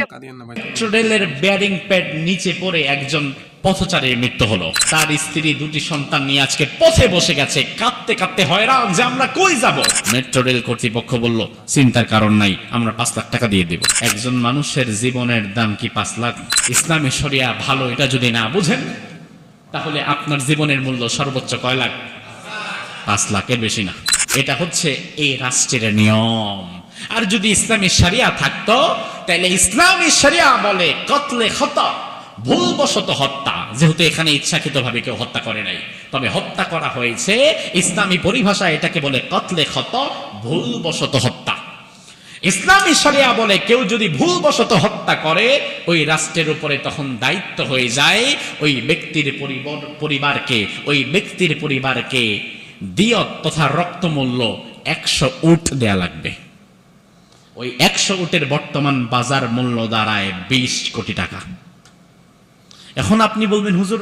Metro রেলের bearing pad নিচে পড়ে একজন পথচারীর মৃত্যু হলো। তার স্ত্রী দুটি সন্তান নিয়ে আজকে পথে বসে গেছে, কাঁদতে কাঁদতে হয়রান যে আমরা কই যাব। মেট্রো রেল কর্তৃপক্ষ বলল চিন্তার কারণ নাই, আমরা 5 লাখ টাকা দিয়ে দেব। একজন মানুষের জীবনের দাম কি 5 লাখ? ইসলামী শরিয়া ভালো এটা যদি না বুঝেন তাহলে আপনার জীবনের মূল্য সর্বোচ্চ কয় লাখ? 5 লাখের বেশি না। এটা হচ্ছে এই রাষ্ট্রের নিয়ম। আর যদি ইসলামী শরিয়া থাকতো তাহলে ইসলামী শরিয়া বলে কতলে খতা, ভুলবশত হত্যা। যেহেতু এখানে ইচ্ছাকৃতভাবে কেউ হত্যা করে নাই, তবে হত্যা করা হয়েছে, ইসলামী পরিভাষায় এটাকে বলে কতলে খতা, ভুলবশত হত্যা। ইসলামী শরিয়া বলে কেউ যদি ভুলবশত হত্যা করে ওই রাষ্ট্রের উপরে তখন দায়িত্ব হয়ে যায় ওই ব্যক্তির পরিবারকে দিয়ত তথা রক্তমূল্য 100 উট দেয়া লাগবে। ওই 100 উটের বর্তমান বাজার মূল্য দাঁড়ায় 20 কোটি টাকা। এখন আপনি বলবেন হুজুর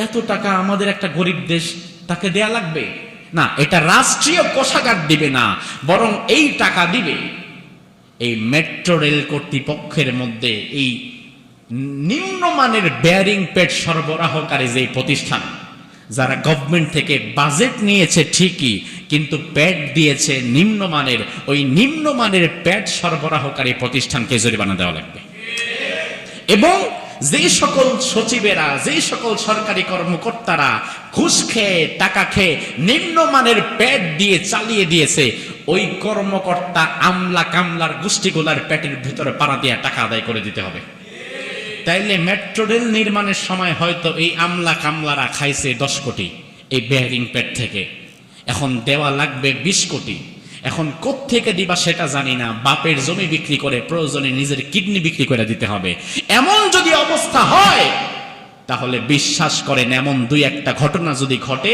এত টাকা আমাদের একটা গরিব দেশ তাকে দেয়া লাগবে না, এটা রাষ্ট্রীয় কোষাগার দিবে না, বরং এই টাকা দিবে এই মেট্রো রেল কর্তৃপক্ষের মধ্যে এই নিম্নমানের বেয়ারিং প্যাড সরবরাহকারী যে প্রতিষ্ঠান, যারা গভর্নমেন্ট থেকে বাজেট নিয়েছে ঠিকই কিন্তু প্যাড দিয়েছে নিম্নমানের, ওই নিম্নমানের প্যাড সরবরাহকারী প্রতিষ্ঠানকে জরিমানা দেওয়া লাগবে। এবং যে সকল সচিবেরা, যে সকল সরকারি কর্মকর্তারা ঘুষ খেয়ে টাকা খেয়ে নিম্নমানের প্যাড দিয়ে চালিয়ে দিয়েছে, ওই কর্মকর্তা আমলা কামলার গোষ্ঠীগুলার প্যাটের ভিতরে পাড়া দিয়ে টাকা আদায় করে দিতে হবে। তাইলে মেট্রো রেল নির্মাণের সময় হয়তো এই আমলা কামলারা খাইছে 10 কোটি এই বেয়ারিং প্যাড থেকে, এখন দেওয়া লাগবে 20 কোটি। এখন কোত্থেকে দিবা সেটা জানি না, বাপের জমি বিক্রি করে প্রয়োজনে নিজের কিডনি বিক্রি করে দিতে হবে। এমন যদি অবস্থা হয় তাহলে বিশ্বাস করেন এমন 2-1টা ঘটনা যদি ঘটে,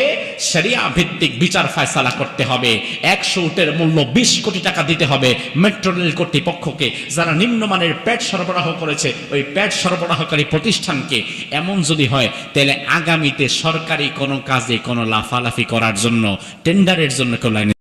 শরিয়া ভিত্তিক বিচার ফয়সালা করতে হবে। 100 উটের মূল্য 20 কোটি টাকা দিতে হবে মেট্রো রেল কর্তৃপক্ষকে, যারা নিম্নমানের প্যাড সরবরাহ করেছে ওই প্যাড সরবরাহকারী প্রতিষ্ঠানকে। এমন যদি হয় তাহলে আগামীতে সরকারি কোনো কাজে কোনো লাফালাফি করার জন্য, টেন্ডারের জন্য কেউ লাইনে